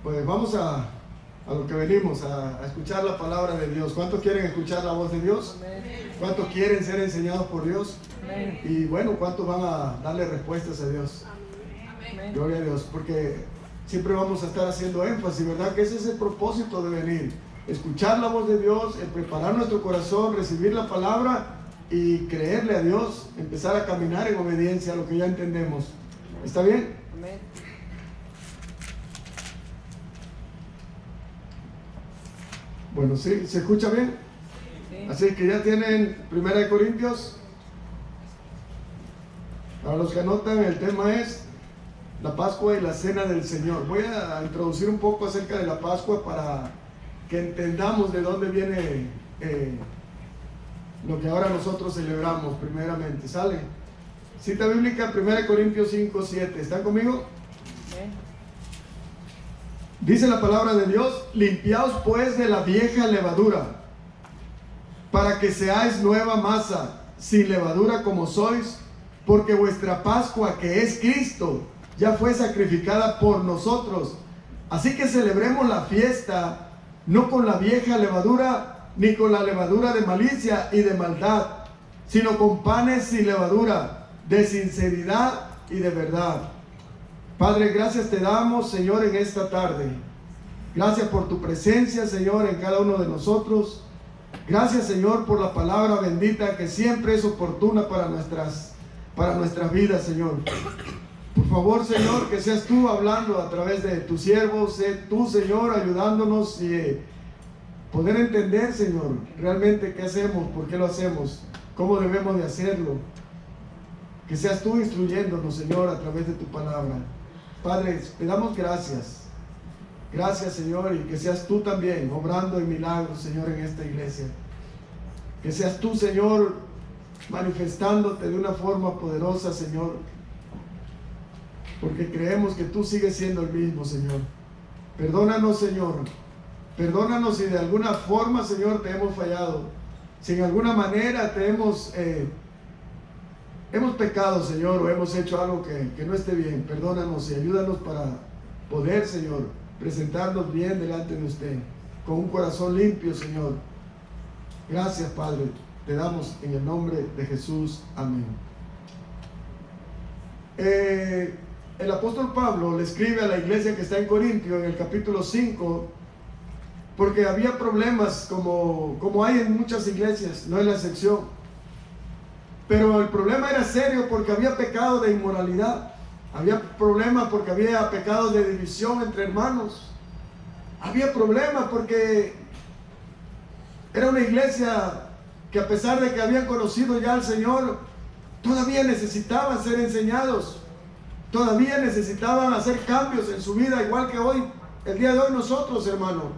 Pues vamos a lo que venimos, a escuchar la palabra de Dios. ¿Cuántos quieren escuchar la voz de Dios? ¿Cuántos quieren ser enseñados por Dios? Y bueno, ¿cuántos van a darle respuestas a Dios? Gloria a Dios, porque siempre vamos a estar haciendo énfasis, ¿verdad? Que ese es el propósito de venir. Escuchar la voz de Dios, el preparar nuestro corazón, recibir la palabra y creerle a Dios, empezar a caminar en obediencia a lo que ya entendemos. ¿Está bien? Amén. Bueno, ¿sí? ¿Se escucha bien? Sí. Así que ya tienen 1 Corintios. Para los que anotan, el tema es la Pascua y la Cena del Señor. Voy a introducir un poco acerca de la Pascua para que entendamos de dónde viene lo que ahora nosotros celebramos primeramente. ¿Sale? Cita bíblica, 1 Corintios 5, 7. ¿Están conmigo? Amén. Dice la palabra de Dios: limpiaos pues de la vieja levadura, para que seáis nueva masa, sin levadura como sois, porque vuestra Pascua, que es Cristo, ya fue sacrificada por nosotros. Así que celebremos la fiesta, no con la vieja levadura, ni con la levadura de malicia y de maldad, sino con panes sin levadura, de sinceridad y de verdad. Padre, gracias te damos, Señor, en esta tarde. Gracias por tu presencia, Señor, en cada uno de nosotros. Gracias, Señor, por la palabra bendita que siempre es oportuna para nuestras vidas, Señor. Por favor, Señor, que seas tú hablando a través de tu siervo, sé tú, Señor, ayudándonos y poder entender, Señor, realmente qué hacemos, por qué lo hacemos, cómo debemos de hacerlo. Que seas tú instruyéndonos, Señor, a través de tu palabra. Padre, te damos gracias. Gracias, Señor, y que seas tú también obrando en milagros, Señor, en esta iglesia. Que seas tú, Señor, manifestándote de una forma poderosa, Señor, porque creemos que tú sigues siendo el mismo, Señor. Perdónanos, Señor. Perdónanos si de alguna forma, Señor, te hemos fallado. Si en alguna manera te hemos pecado, Señor, o hemos hecho algo que no esté bien. Perdónanos y ayúdanos para poder, Señor, presentarnos bien delante de usted, con un corazón limpio, Señor. Gracias, Padre. Te damos en el nombre de Jesús. Amén. El apóstol Pablo le escribe a la iglesia que está en Corintio, en el capítulo 5, porque había problemas como hay en muchas iglesias, no es la excepción. Pero el problema era serio porque había pecado de inmoralidad. Había problemas porque había pecados de división entre hermanos. Había problemas porque era una iglesia que, a pesar de que habían conocido ya al Señor, todavía necesitaban ser enseñados. Todavía necesitaban hacer cambios en su vida, igual que hoy, el día de hoy nosotros, hermano.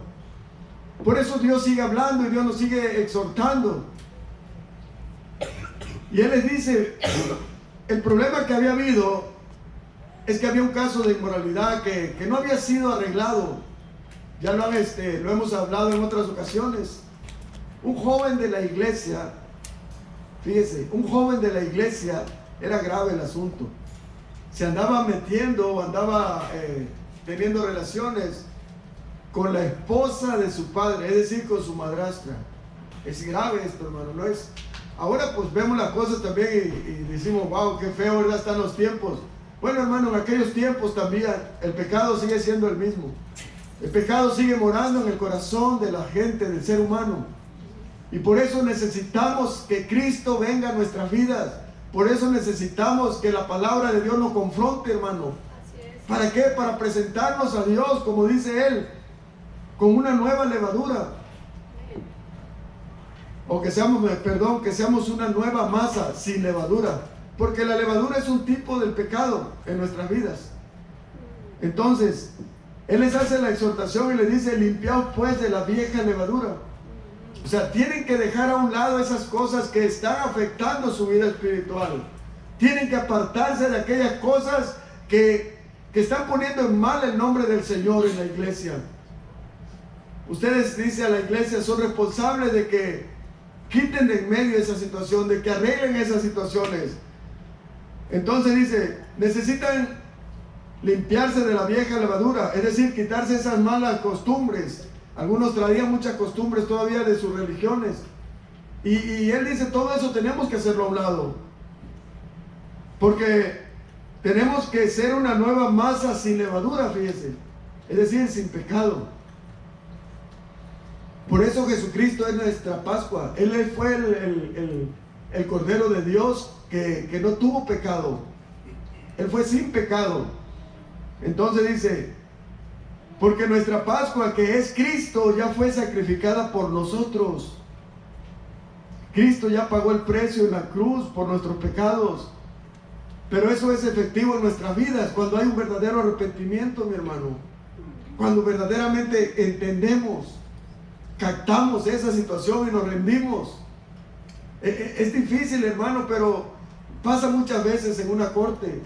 Por eso Dios sigue hablando y Dios nos sigue exhortando. Y Él les dice, el problema que había habido es que había un caso de inmoralidad que no había sido arreglado. Ya lo hemos hablado en otras ocasiones. Un joven de la iglesia, fíjese, un joven de la iglesia, era grave el asunto. Se andaba metiendo, andaba teniendo relaciones con la esposa de su padre, es decir, con su madrastra. Es grave esto, hermano, ¿no es? Ahora pues vemos las cosas también y decimos, wow, qué feo, ¿verdad? Están los tiempos. Bueno, hermano, en aquellos tiempos también el pecado sigue siendo el mismo. El pecado sigue morando en el corazón de la gente, del ser humano. Y por eso necesitamos que Cristo venga a nuestras vidas. Por eso necesitamos que la palabra de Dios nos confronte, hermano. ¿Para qué? Para presentarnos a Dios, como dice Él, con una nueva levadura. O que seamos una nueva masa sin levadura. Porque la levadura es un tipo del pecado en nuestras vidas. Entonces, Él les hace la exhortación y les dice, limpiaos pues de la vieja levadura. O sea, tienen que dejar a un lado esas cosas que están afectando su vida espiritual. Tienen que apartarse de aquellas cosas que están poniendo en mal el nombre del Señor en la iglesia. Ustedes, dice a la iglesia, son responsables de que quiten de en medio esa situación, de que arreglen esas situaciones. Entonces dice, necesitan limpiarse de la vieja levadura, es decir, quitarse esas malas costumbres. Algunos traían muchas costumbres todavía de sus religiones. Y él dice, todo eso tenemos que hacerlo a un lado. Porque tenemos que ser una nueva masa sin levadura, fíjese. Es decir, sin pecado. Por eso Jesucristo es nuestra Pascua. Él fue el Cordero de Dios que no tuvo pecado. Él fue sin pecado. Entonces dice, porque nuestra Pascua, que es Cristo, ya fue sacrificada por nosotros. Cristo ya pagó el precio en la cruz por nuestros pecados. Pero eso es efectivo en nuestras vidas cuando hay un verdadero arrepentimiento, mi hermano. Cuando verdaderamente entendemos, captamos esa situación y nos rendimos. Es difícil, hermano, pero pasa muchas veces en una corte.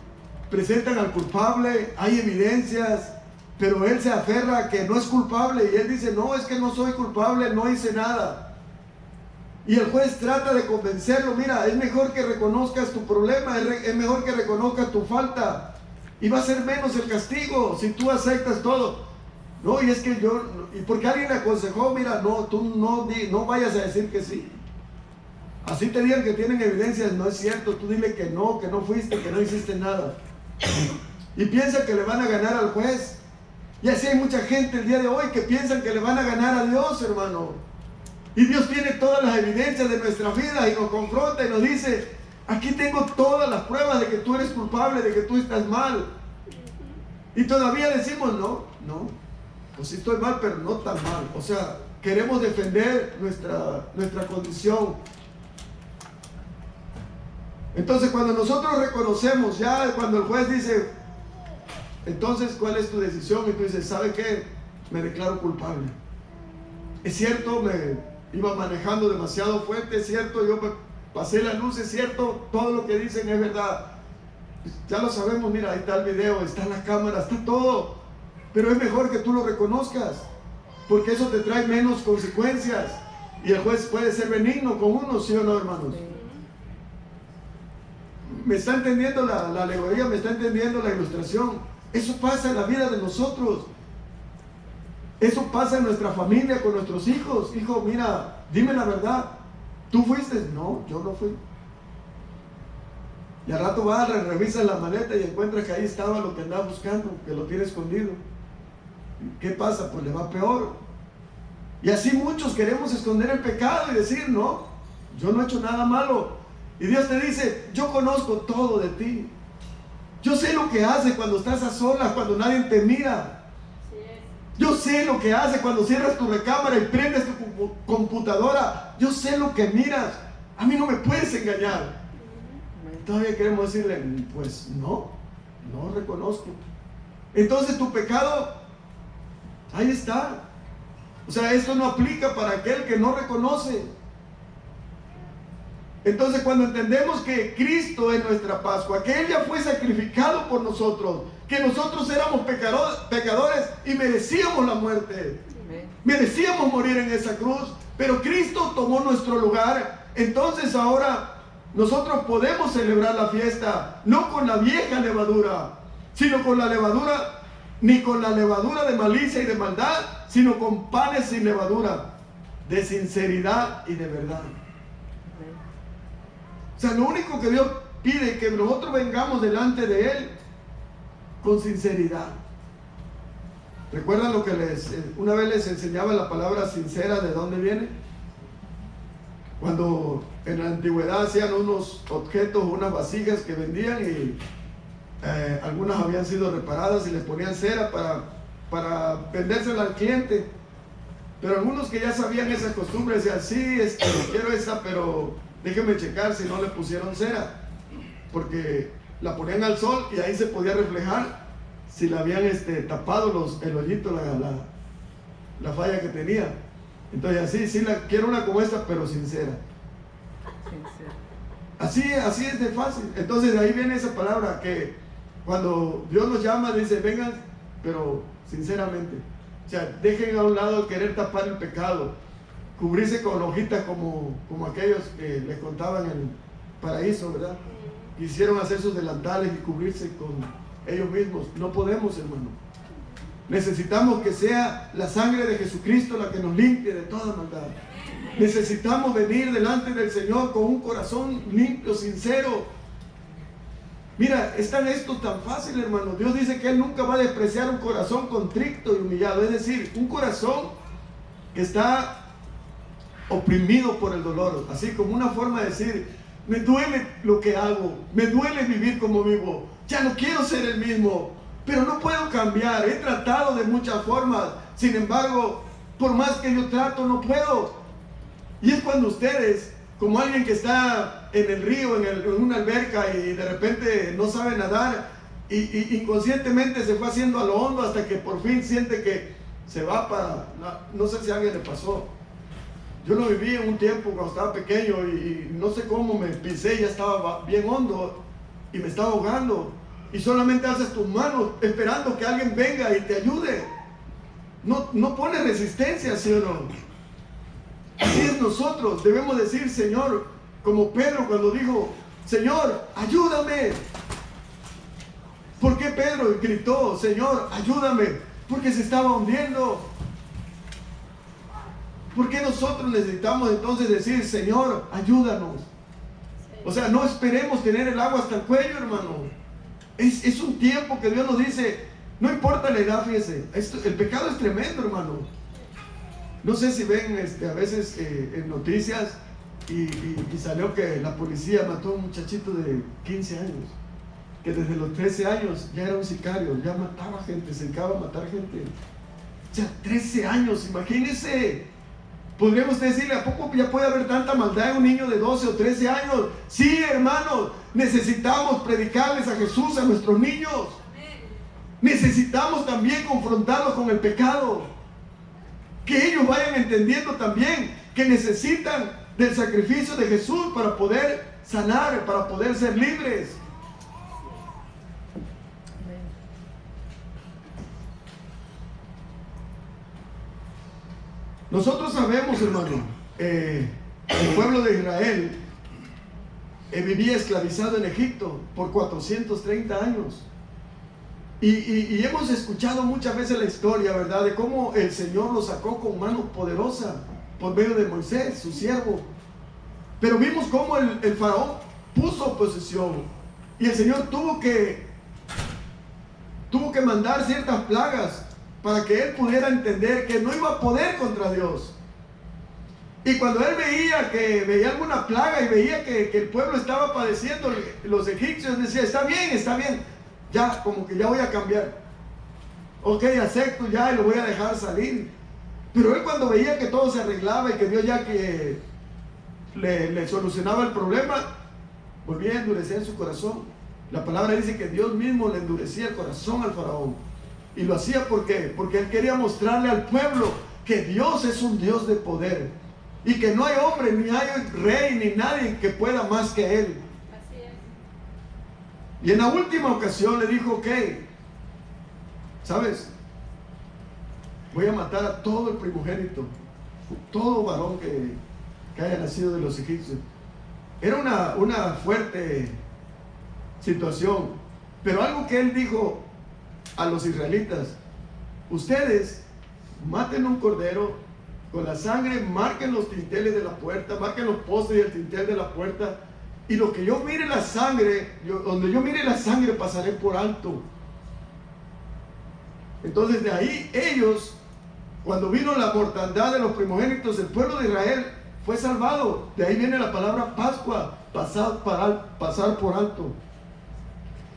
Presentan al culpable, hay evidencias, pero él se aferra a que no es culpable y él dice, no, es que no soy culpable, no hice nada. Y el juez trata de convencerlo, mira, es mejor que reconozcas tu problema, es mejor que reconozcas tu falta y va a ser menos el castigo si tú aceptas todo. No, y es que y porque alguien le aconsejó, mira, no, tú no vayas a decir que sí. Así te digan que tienen evidencias, no es cierto, tú dile que no fuiste, que no hiciste nada. Y piensa que le van a ganar al juez. Y así hay mucha gente el día de hoy que piensan que le van a ganar a Dios, hermano. Y Dios tiene todas las evidencias de nuestra vida y nos confronta y nos dice, aquí tengo todas las pruebas de que tú eres culpable, de que tú estás mal. Y todavía decimos, no, pues sí estoy mal, pero no tan mal. O sea, queremos defender nuestra condición. Entonces cuando nosotros reconocemos, ya cuando el juez dice, entonces ¿cuál es tu decisión? Y tú dices, ¿sabe qué? Me declaro culpable. Es cierto, me iba manejando demasiado fuerte, es cierto, yo pasé la luz, es cierto, todo lo que dicen es verdad. Ya lo sabemos, mira, ahí está el video, está la cámara, está todo. Pero es mejor que tú lo reconozcas, porque eso te trae menos consecuencias. Y el juez puede ser benigno con uno, ¿sí o no, hermanos? ¿Me está entendiendo la alegoría? ¿Me está entendiendo la ilustración? Eso pasa en la vida de nosotros. Eso pasa en nuestra familia, con nuestros hijos. Hijo, mira, dime la verdad. ¿Tú fuiste? No, yo no fui. Y al rato vas, revisas la maleta y encuentras que ahí estaba lo que andaba buscando, que lo tiene escondido. ¿Qué pasa? Pues le va peor. Y así muchos queremos esconder el pecado y decir, no, yo no he hecho nada malo. Y Dios te dice, yo conozco todo de ti. Yo sé lo que hace cuando estás a solas, cuando nadie te mira. Yo sé lo que hace cuando cierras tu recámara y prendes tu computadora. Yo sé lo que miras. A mí no me puedes engañar. Todavía queremos decirle, pues no reconozco. Entonces tu pecado, ahí está. O sea, esto no aplica para aquel que no reconoce. Entonces cuando entendemos que Cristo es nuestra Pascua, que Él ya fue sacrificado por nosotros, que nosotros éramos pecadores y merecíamos la muerte, merecíamos morir en esa cruz, pero Cristo tomó nuestro lugar. Entonces ahora nosotros podemos celebrar la fiesta, no con la vieja levadura, sino con la levadura, ni con la levadura de malicia y de maldad, sino con panes sin levadura, de sinceridad y de verdad. O sea, lo único que Dios pide es que nosotros vengamos delante de Él con sinceridad. ¿Recuerdan lo que una vez les enseñaba la palabra sincera, de dónde viene? Cuando en la antigüedad hacían unos objetos, unas vasijas que vendían y algunas habían sido reparadas y les ponían cera para vendérsela al cliente. Pero algunos que ya sabían esa costumbre decían, sí, quiero esa, pero déjenme checar si no le pusieron cera, porque la ponían al sol y ahí se podía reflejar si la habían tapado el hoyito, la falla que tenía. Entonces así, sí, quiero una como esta, pero sincera. Así es de fácil. Entonces de ahí viene esa palabra que cuando Dios nos llama dice, vengan, pero sinceramente. O sea, dejen a un lado querer tapar el pecado, cubrirse con hojitas como aquellos que les contaban en el paraíso, ¿verdad? Quisieron hacer sus delantales y cubrirse con ellos mismos. No podemos, hermano. Necesitamos que sea la sangre de Jesucristo la que nos limpie de toda maldad. Necesitamos venir delante del Señor con un corazón limpio, sincero. Mira, es esto tan fácil, hermano. Dios dice que Él nunca va a despreciar un corazón contrito y humillado. Es decir, un corazón que está oprimido por el dolor. Así como una forma de decir, me duele lo que hago, me duele vivir como vivo, ya no quiero ser el mismo, pero no puedo cambiar. He tratado de muchas formas, sin embargo, por más que yo trato, no puedo. Y es cuando ustedes, como alguien que está en el río, en una alberca, y de repente no sabe nadar, y inconscientemente se fue haciendo a lo hondo hasta que por fin siente que se va para... No sé si a alguien le pasó. Yo lo viví en un tiempo cuando estaba pequeño y no sé cómo me pisé, ya estaba bien hondo y me estaba ahogando. Y solamente alzas tus manos esperando que alguien venga y te ayude. No pones resistencia, ¿sí o no? Así es, nosotros debemos decir, Señor, como Pedro cuando dijo, Señor, ayúdame. ¿Por qué Pedro gritó, Señor, ayúdame? Porque se estaba hundiendo. ¿Por qué nosotros necesitamos entonces decir, Señor, ayúdanos? O sea, no esperemos tener el agua hasta el cuello, hermano. Es un tiempo que Dios nos dice, no importa la edad, fíjese, el pecado es tremendo, hermano. No sé si ven a veces en noticias y salió que la policía mató a un muchachito de 15 años, que desde los 13 años ya era un sicario, ya mataba gente, se dedicaba a matar gente. O sea, 13 años, imagínense. Podríamos decirle, ¿a poco ya puede haber tanta maldad en un niño de 12 o 13 años? Sí, hermanos, necesitamos predicarles a Jesús a nuestros niños. Necesitamos también confrontarlos con el pecado. Que ellos vayan entendiendo también que necesitan del sacrificio de Jesús para poder sanar, para poder ser libres. Nosotros sabemos, hermano, el pueblo de Israel vivía esclavizado en Egipto por 430 años. Y hemos escuchado muchas veces la historia, ¿verdad?, de cómo el Señor lo sacó con mano poderosa por medio de Moisés, su siervo. Pero vimos cómo el faraón puso oposición y el Señor tuvo que mandar ciertas plagas para que él pudiera entender que no iba a poder contra Dios. Y cuando él veía alguna plaga y veía que el pueblo estaba padeciendo, los egipcios decían, está bien, ya, como que ya voy a cambiar. Ok, acepto ya y lo voy a dejar salir. Pero él cuando veía que todo se arreglaba y que Dios ya que le solucionaba el problema, volvía a endurecer su corazón. La palabra dice que Dios mismo le endurecía el corazón al faraón. Y lo hacía ¿por qué? Porque él quería mostrarle al pueblo que Dios es un Dios de poder y que no hay hombre, ni hay rey, ni nadie que pueda más que él. Así es. Y en la última ocasión le dijo, ok, ¿sabes? Voy a matar a todo el primogénito, todo varón que haya nacido de los egipcios. Era una fuerte situación, pero algo que él dijo a los israelitas, ustedes maten un cordero, con la sangre marquen los dinteles de la puerta, marquen los postes y el dintel de la puerta, y lo que yo mire la sangre, donde yo mire la sangre pasaré por alto. Entonces de ahí ellos, cuando vino la mortandad de los primogénitos, el pueblo de Israel fue salvado. De ahí viene la palabra Pascua, pasar por alto.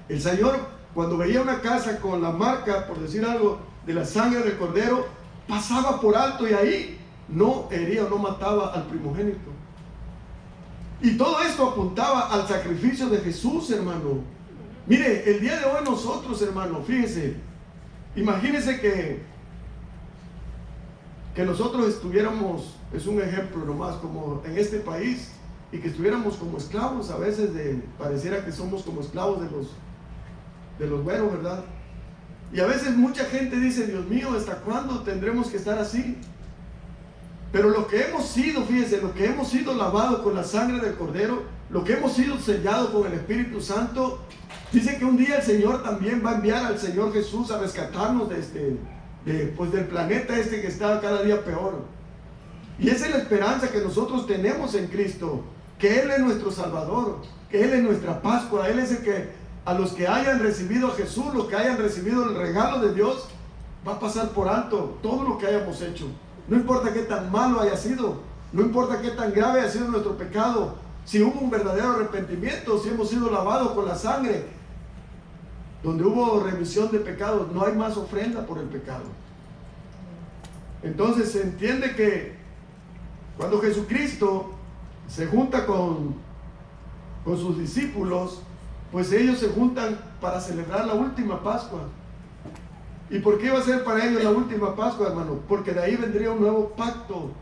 El Señor, cuando veía una casa con la marca, por decir algo, de la sangre del cordero, pasaba por alto y ahí no hería o no mataba al primogénito. Y todo esto apuntaba al sacrificio de Jesús, hermano. Mire, el día de hoy nosotros, hermano, fíjese, imagínense que nosotros estuviéramos, es un ejemplo nomás, como en este país, y que estuviéramos como esclavos, a veces pareciera que somos como esclavos de los buenos, ¿verdad? Y a veces mucha gente dice, Dios mío, ¿hasta cuándo tendremos que estar así? Pero lo que hemos sido, fíjense, lo que hemos sido lavado con la sangre del cordero, lo que hemos sido sellados con el Espíritu Santo, dice que un día el Señor también va a enviar al Señor Jesús a rescatarnos del planeta que está cada día peor. Y esa es la esperanza que nosotros tenemos en Cristo, que Él es nuestro Salvador, que Él es nuestra Pascua. Él es el que a los que hayan recibido a Jesús, los que hayan recibido el regalo de Dios, va a pasar por alto todo lo que hayamos hecho. No importa qué tan malo haya sido, no importa qué tan grave haya sido nuestro pecado, si hubo un verdadero arrepentimiento, si hemos sido lavados con la sangre, donde hubo remisión de pecados, no hay más ofrenda por el pecado. Entonces se entiende que cuando Jesucristo se junta con sus discípulos, pues ellos se juntan para celebrar la última Pascua. ¿Y por qué iba a ser para ellos la última Pascua, hermano? Porque de ahí vendría un nuevo pacto.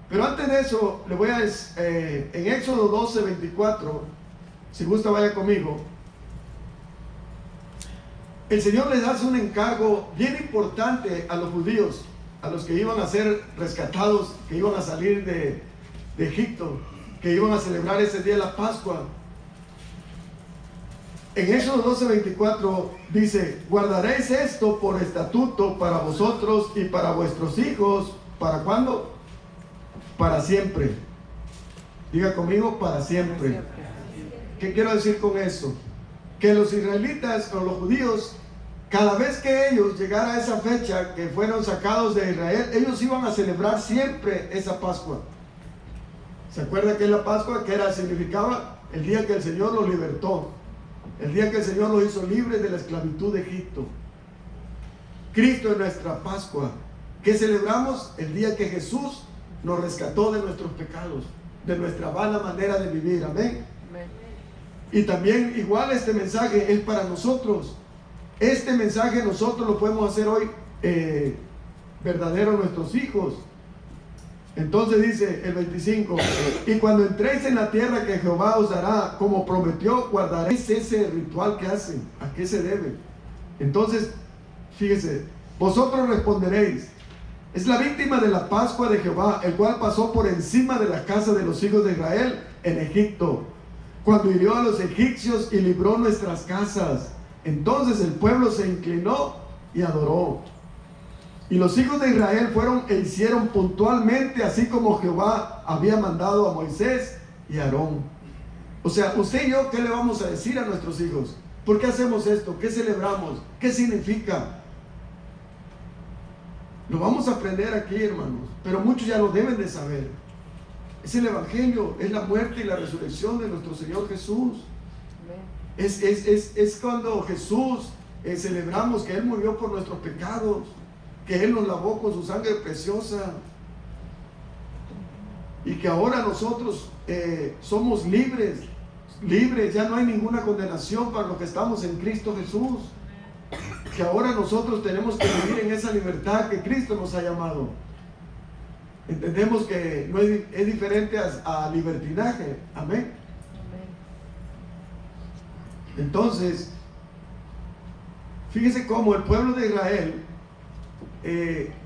Pero antes de eso, le voy a en Éxodo 12, 24, si gusta vaya conmigo. El Señor les hace un encargo bien importante a los judíos, a los que iban a ser rescatados, que iban a salir de Egipto, que iban a celebrar ese día la Pascua. En Éxodo 12, 24 dice: guardaréis esto por estatuto para vosotros y para vuestros hijos. ¿Para cuándo? Para siempre. Diga conmigo, para siempre. ¿Qué quiero decir con eso? Que los israelitas o los judíos, cada vez que ellos llegara a esa fecha que fueron sacados de Israel, ellos iban a celebrar siempre esa Pascua. ¿Se acuerda que es la Pascua? Que significaba el día que el Señor los libertó, el día que el Señor los hizo libres de la esclavitud de Egipto. Cristo es nuestra Pascua. ¿Qué celebramos? El día que Jesús nos rescató de nuestros pecados, de nuestra vana manera de vivir. Amén. Amén. Y también igual este mensaje es para nosotros. Este mensaje nosotros lo podemos hacer hoy verdadero a nuestros hijos. Entonces dice el 25: y cuando entréis en la tierra que Jehová os dará, como prometió, guardaréis ese ritual que hacen. ¿A qué se debe? Entonces, fíjese, vosotros responderéis: es la víctima de la Pascua de Jehová, el cual pasó por encima de la casa de los hijos de Israel en Egipto, cuando hirió a los egipcios y libró nuestras casas. Entonces el pueblo se inclinó y adoró. Y los hijos de Israel fueron e hicieron puntualmente así como Jehová había mandado a Moisés y a Aarón. O sea, usted y yo, ¿qué le vamos a decir a nuestros hijos? ¿Por qué hacemos esto? ¿Qué celebramos? ¿Qué significa? Lo vamos a aprender aquí, hermanos, pero muchos ya lo deben de saber. Es el Evangelio, es la muerte y la resurrección de nuestro Señor Jesús. Es cuando Jesús celebramos que Él murió por nuestros pecados, que Él nos lavó con su sangre preciosa, y que ahora nosotros somos libres, ya no hay ninguna condenación para los que estamos en Cristo Jesús, que ahora nosotros tenemos que vivir en esa libertad que Cristo nos ha llamado. Entendemos que no es diferente a libertinaje. Amén. Entonces, fíjese cómo el pueblo de Israel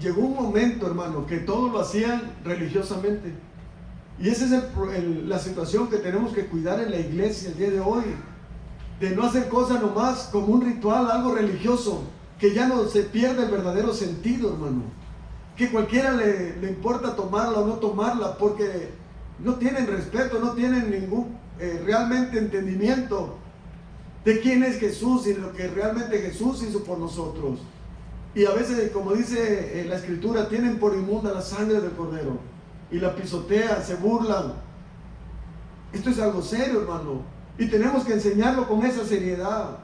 llegó un momento, hermano, que todos lo hacían religiosamente. Y esa es la situación que tenemos que cuidar en la iglesia el día de hoy, de no hacer cosas nomás como un ritual, algo religioso, que ya no se pierde el verdadero sentido, hermano. Que cualquiera le importa tomarla o no tomarla, porque no tienen respeto, no tienen ningún realmente entendimiento de quién es Jesús y lo que realmente Jesús hizo por nosotros. Y a veces, como dice la Escritura, tienen por inmunda la sangre del Cordero y la pisotean, se burlan. Esto es algo serio, hermano, y tenemos que enseñarlo con esa seriedad.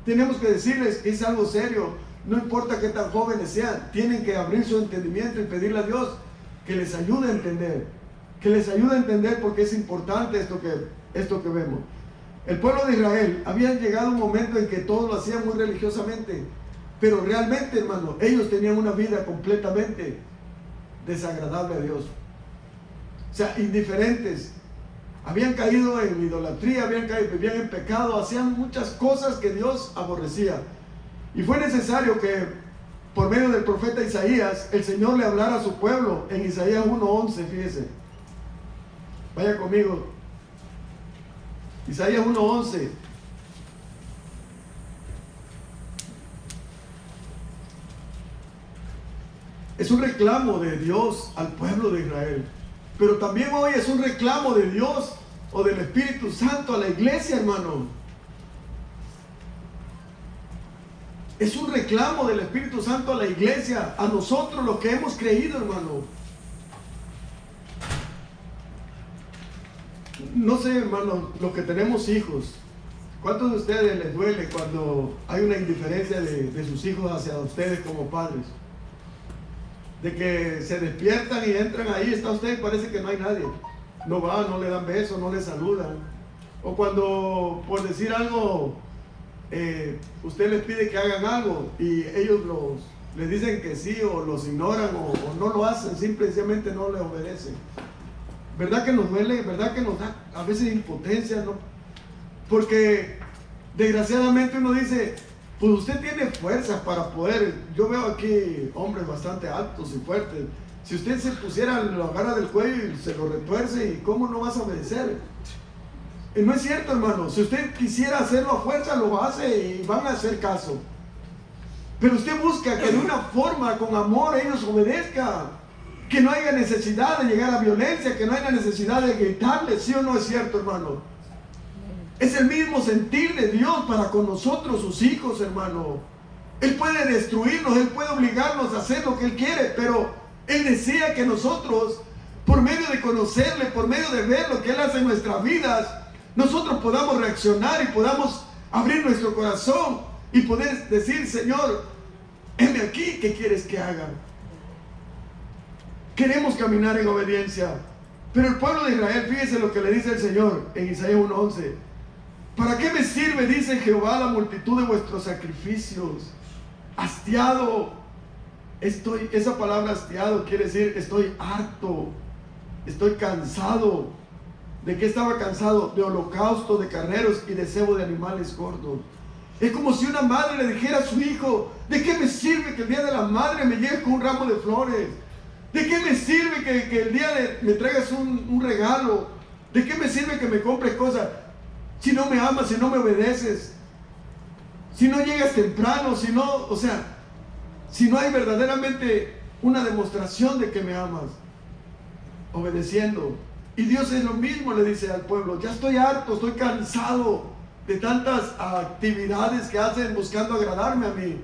Tenemos que decirles que es algo serio. No importa qué tan jóvenes sean, tienen que abrir su entendimiento y pedirle a Dios que les ayude a entender, porque es importante esto que vemos. El pueblo de Israel había llegado un momento en que todos lo hacían muy religiosamente, pero realmente, hermano, ellos tenían una vida completamente desagradable a Dios. O sea, indiferentes. Habían caído en idolatría, vivían en pecado, hacían muchas cosas que Dios aborrecía. Y fue necesario que, por medio del profeta Isaías, el Señor le hablara a su pueblo en Isaías 1:11, fíjese. Vaya conmigo. Isaías 1:11. Es un reclamo de Dios al pueblo de Israel. Pero también hoy es un reclamo de Dios o del Espíritu Santo a la iglesia, hermano. Es un reclamo del Espíritu Santo a la iglesia, a nosotros los que hemos creído, hermano. No sé, hermano, los que tenemos hijos, ¿cuántos de ustedes les duele cuando hay una indiferencia de sus hijos hacia ustedes como padres? De que se despiertan y entran ahí, está usted y parece que no hay nadie. No van, no le dan besos, no le saludan. O cuando, por decir algo, usted les pide que hagan algo y ellos les dicen que sí o los ignoran o no lo hacen, simplemente no les obedecen. ¿Verdad que nos duele? ¿Verdad que nos da a veces impotencia? ¿No? Porque desgraciadamente uno dice, pues usted tiene fuerzas para poder. Yo veo aquí hombres bastante altos y fuertes. Si usted se pusiera, lo agarra del cuello y se lo retuerce, ¿y cómo no vas a obedecer? Y no es cierto, hermano. Si usted quisiera hacerlo a fuerza, lo hace y van a hacer caso. Pero usted busca que de una forma, con amor, ellos obedezcan. Que no haya necesidad de llegar a violencia, que no haya necesidad de gritarle. ¿Sí o no es cierto, hermano? Es el mismo sentir de Dios para con nosotros, sus hijos, hermano. Él puede destruirnos, Él puede obligarnos a hacer lo que Él quiere, pero Él desea que nosotros, por medio de conocerle, por medio de ver lo que Él hace en nuestras vidas, nosotros podamos reaccionar y podamos abrir nuestro corazón y poder decir, Señor, heme aquí, ¿qué quieres que haga? Queremos caminar en obediencia. Pero el pueblo de Israel, fíjese lo que le dice el Señor en Isaías 1:11. ¿Para qué me sirve, dice Jehová, la multitud de vuestros sacrificios? Hastiado estoy. Esa palabra hastiado quiere decir estoy harto, estoy cansado. ¿De qué estaba cansado? De holocausto, de carneros y de cebo de animales gordos. Es como si una madre le dijera a su hijo, ¿de qué me sirve que el día de la madre me llegues con un ramo de flores? ¿De qué me sirve que el día me traigas un regalo? ¿De qué me sirve que me compres cosas? Si no me amas, si no me obedeces, si no llegas temprano, si no hay verdaderamente una demostración de que me amas, obedeciendo. Y Dios es lo mismo, le dice al pueblo, ya estoy harto, estoy cansado de tantas actividades que hacen buscando agradarme a mí.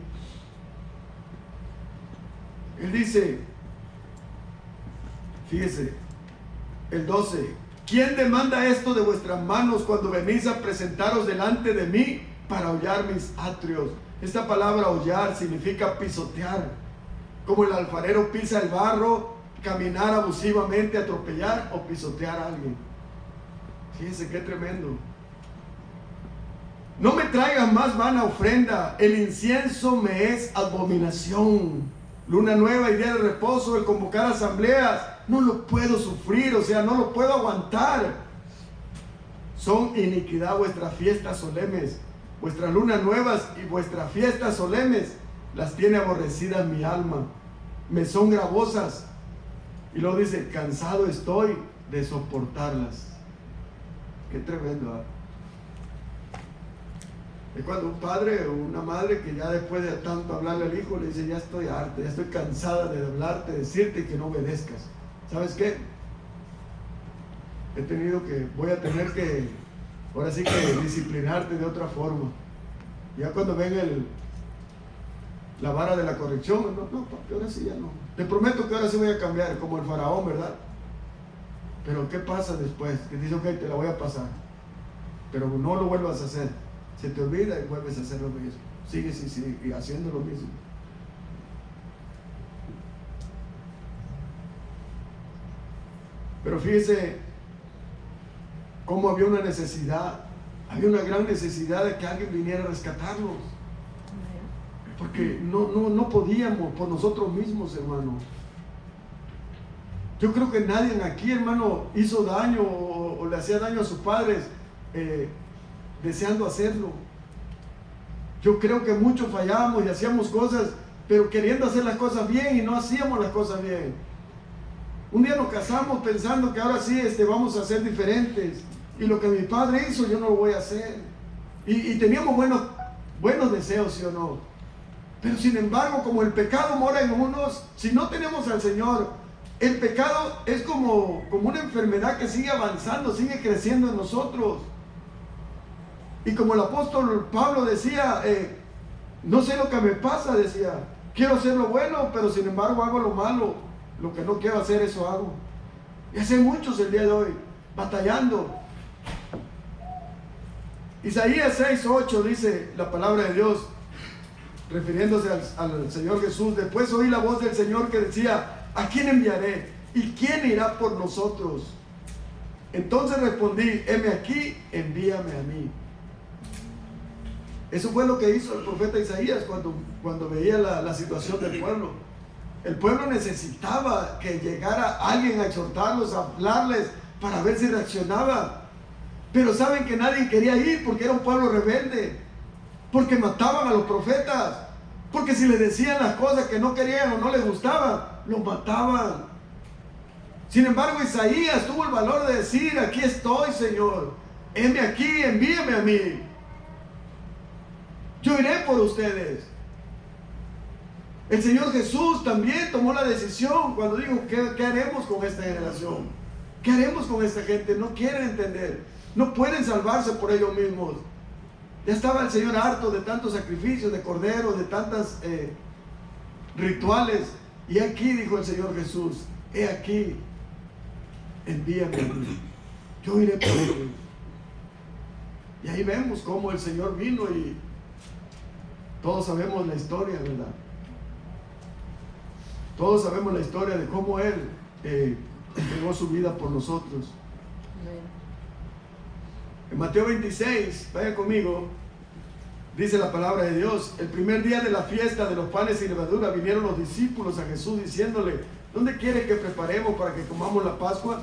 Él dice, fíjese, el 12, ¿quién demanda esto de vuestras manos cuando venís a presentaros delante de mí para hollar mis atrios? Esta palabra hollar significa pisotear, como el alfarero pisa el barro, caminar abusivamente, atropellar o pisotear a alguien. Fíjense qué tremendo. No me traigan más vana ofrenda, el incienso me es abominación. Luna nueva y día de reposo, el convocar asambleas, no lo puedo sufrir, no lo puedo aguantar. Son iniquidad vuestras fiestas solemnes, vuestras lunas nuevas y vuestras fiestas solemnes, las tiene aborrecidas mi alma, me son gravosas. Y luego dice, cansado estoy de soportarlas. Qué tremendo, ¿eh? Es cuando un padre o una madre que ya después de tanto hablarle al hijo le dice, ya estoy harta, ya estoy cansada de hablarte, de decirte que no obedezcas. ¿Sabes qué? Voy a tener que, ahora sí que disciplinarte de otra forma. Ya cuando venga la vara de la corrección, no, papi, ahora sí ya no. Te prometo que ahora sí voy a cambiar, como el faraón, ¿verdad? Pero ¿qué pasa después? Que dice, ok, te la voy a pasar, pero no lo vuelvas a hacer. Se te olvida y vuelves a hacer lo mismo. Sigues y haciendo lo mismo. Pero fíjese cómo había una necesidad, había una gran necesidad de que alguien viniera a rescatarlos. Porque no podíamos por nosotros mismos, hermano. Yo creo que nadie aquí, hermano, hizo daño o le hacía daño a sus padres deseando hacerlo. Yo creo que muchos fallábamos y hacíamos cosas, pero queriendo hacer las cosas bien y no hacíamos las cosas bien. Un día nos casamos pensando que ahora sí vamos a ser diferentes. y lo que mi padre hizo yo no lo voy a hacer. Y teníamos buenos deseos, ¿sí o no? Pero sin embargo, como el pecado mora en unos, si no tenemos al Señor, el pecado es como una enfermedad que sigue avanzando, sigue creciendo en nosotros. Y como el apóstol Pablo decía, no sé lo que me pasa, decía, quiero hacer lo bueno, pero sin embargo hago lo malo. Lo que no quiero hacer, eso hago. Y hace muchos el día de hoy, batallando. Isaías 6:8 dice la palabra de Dios, refiriéndose al Señor Jesús. Después oí la voz del Señor que decía, ¿a quién enviaré? ¿Y quién irá por nosotros? Entonces respondí, heme aquí, envíame a mí. Eso fue lo que hizo el profeta Isaías cuando veía la situación del pueblo. El pueblo necesitaba que llegara alguien a exhortarlos, a hablarles, para ver si reaccionaba. Pero saben que nadie quería ir porque era un pueblo rebelde, porque mataban a los profetas, porque si les decían las cosas que no querían o no les gustaban, los mataban. Sin embargo, Isaías tuvo el valor de decir, aquí estoy, Señor, heme aquí, envíame a mí. Yo iré por ustedes. El Señor Jesús también tomó la decisión cuando dijo, ¿qué haremos con esta generación? ¿Qué haremos con esta gente? No quieren entender. No pueden salvarse por ellos mismos. Ya estaba el Señor harto de tantos sacrificios, de corderos, de tantos rituales. Y aquí dijo el Señor Jesús, he aquí, envíame a mí. Yo iré por ellos. Y ahí vemos cómo el Señor vino y todos sabemos la historia, ¿verdad? Todos sabemos la historia de cómo Él entregó su vida por nosotros. En Mateo 26, vaya conmigo, dice la palabra de Dios, el primer día de la fiesta de los panes sin levadura vinieron los discípulos a Jesús diciéndole, ¿dónde quiere que preparemos para que comamos la Pascua?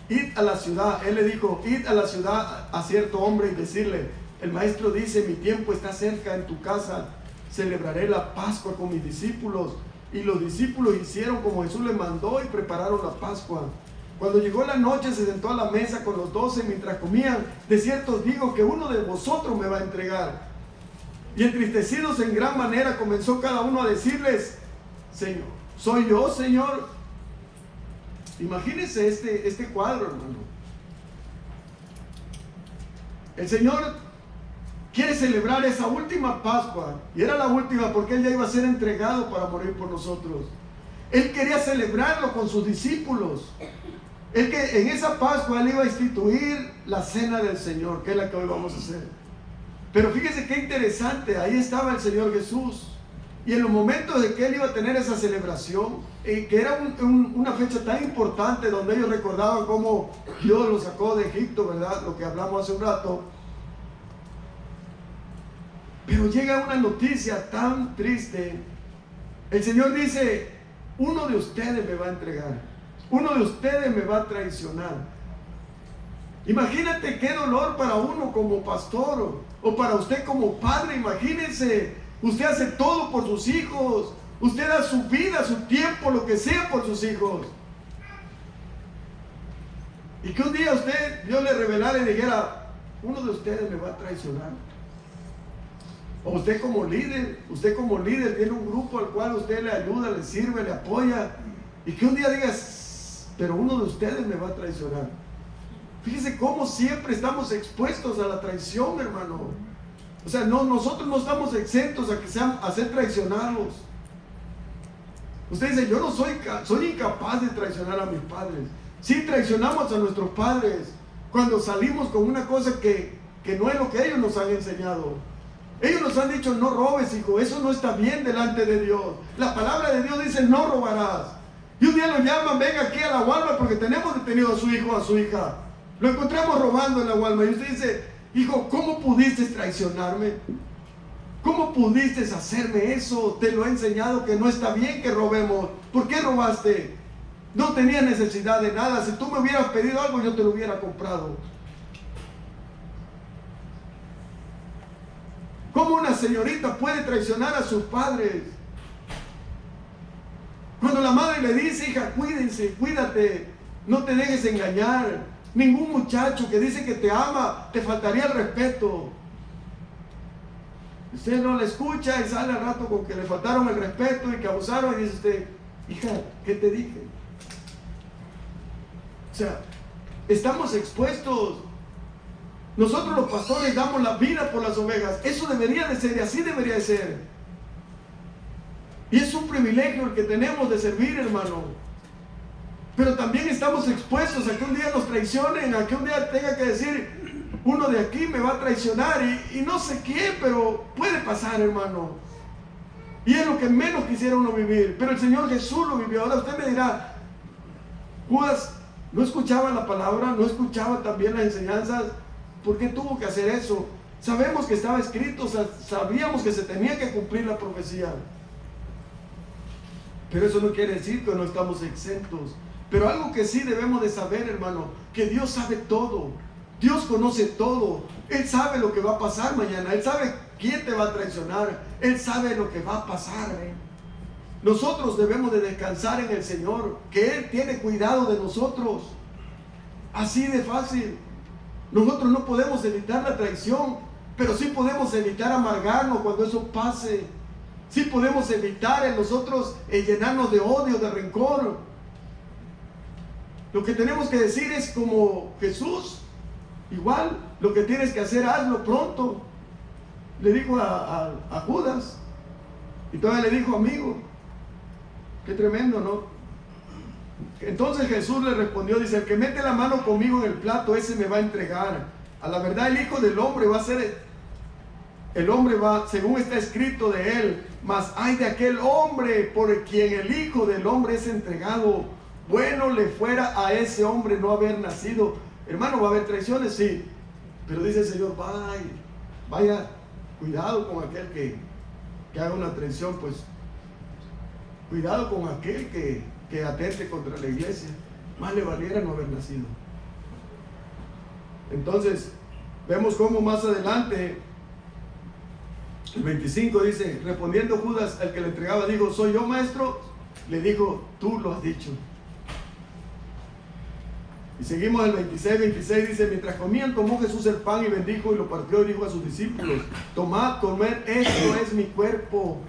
Id a la ciudad. Él le dijo, id a la ciudad a cierto hombre y decirle, el maestro dice, mi tiempo está cerca, en tu casa celebraré la Pascua con mis discípulos. Y los discípulos hicieron como Jesús les mandó y prepararon la Pascua. Cuando llegó la noche se sentó a la mesa con los 12 mientras comían. De cierto os digo que uno de vosotros me va a entregar. Y entristecidos en gran manera comenzó cada uno a decirles, Señor, ¿soy yo, Señor? Imagínense este cuadro, hermano. El Señor quiere celebrar esa última Pascua. Y era la última porque Él ya iba a ser entregado para morir por nosotros. Él quería celebrarlo con sus discípulos. Que en esa Pascua Él iba a instituir la cena del Señor, que es la que hoy vamos a hacer. Pero fíjese qué interesante, ahí estaba el Señor Jesús. Y en los momentos de que Él iba a tener esa celebración, que era una fecha tan importante donde ellos recordaban cómo Dios los sacó de Egipto, ¿verdad? Lo que hablamos hace un rato. Pero llega una noticia tan triste. El Señor dice, uno de ustedes me va a entregar. Uno de ustedes me va a traicionar. Imagínate qué dolor para uno como pastor o para usted como padre. Imagínense, usted hace todo por sus hijos. Usted da su vida, su tiempo, lo que sea por sus hijos. Y que un día Dios le revelara y dijera, uno de ustedes me va a traicionar. O usted como líder tiene un grupo al cual usted le ayuda, le sirve, le apoya. Y que un día digas, pero uno de ustedes me va a traicionar. Fíjese cómo siempre estamos expuestos a la traición, hermano. O sea, nosotros no estamos exentos a ser traicionados. Usted dice, yo no soy incapaz de traicionar a mis padres. Sí, traicionamos a nuestros padres cuando salimos con una cosa que no es lo que ellos nos han enseñado. Ellos nos han dicho, no robes, hijo, eso no está bien delante de Dios. La palabra de Dios dice, no robarás. Y un día lo llaman, venga aquí a la Walmart porque tenemos detenido a su hijo o a su hija. Lo encontramos robando en la Walmart. Y usted dice, hijo, ¿cómo pudiste traicionarme? ¿Cómo pudiste hacerme eso? Te lo he enseñado que no está bien que robemos. ¿Por qué robaste? No tenía necesidad de nada. Si tú me hubieras pedido algo, yo te lo hubiera comprado. ¿Cómo una señorita puede traicionar a sus padres? Cuando la madre le dice, hija, cuídense, cuídate, no te dejes engañar. Ningún muchacho que dice que te ama te faltaría el respeto. Usted no le escucha y sale al rato con que le faltaron el respeto y que abusaron y dice usted, hija, ¿qué te dije? O sea, estamos expuestos. Nosotros los pastores damos la vida por las ovejas. Eso debería de ser y así debería de ser. Y es un privilegio el que tenemos de servir, hermano. Pero también estamos expuestos a que un día nos traicionen, a que un día tenga que decir, uno de aquí me va a traicionar y no sé quién, pero puede pasar, hermano. Y es lo que menos quisiera uno vivir. Pero el Señor Jesús lo vivió. Ahora usted me dirá, Judas no escuchaba la palabra, no escuchaba también las enseñanzas. ¿Por qué tuvo que hacer eso? Sabemos que estaba escrito, sabíamos que se tenía que cumplir la profecía. Pero eso no quiere decir que no estamos exentos. Pero algo que sí debemos de saber, hermano, que Dios sabe todo. Dios conoce todo. Él sabe lo que va a pasar mañana. Él sabe quién te va a traicionar. Él sabe lo que va a pasar. Nosotros debemos de descansar en el Señor, que Él tiene cuidado de nosotros. Así de fácil. Nosotros no podemos evitar la traición, pero sí podemos evitar amargarnos cuando eso pase. Sí podemos evitar en nosotros llenarnos de odio, de rencor. Lo que tenemos que decir es como Jesús. Igual, lo que tienes que hacer, hazlo pronto. Le dijo a Judas. Y todavía le dijo amigo. Qué tremendo, ¿no? Entonces Jesús le respondió, dice, el que mete la mano conmigo en el plato, ese me va a entregar. A la verdad el Hijo del Hombre va a ser, el hombre va, según está escrito de él, mas hay de aquel hombre por quien el Hijo del Hombre es entregado. Bueno le fuera a ese hombre no haber nacido. Hermano, va a haber traiciones, sí, pero dice el Señor, vaya, cuidado con aquel que haga una traición, pues, cuidado con aquel que atente contra la iglesia. Más le valiera no haber nacido. Entonces, vemos cómo más adelante, el 25 dice, respondiendo Judas al que le entregaba, dijo, ¿soy yo, maestro? Le dijo, tú lo has dicho. Y seguimos el 26 dice, mientras comían, tomó Jesús el pan y bendijo y lo partió y dijo a sus discípulos, tomad, comed, esto es mi cuerpo.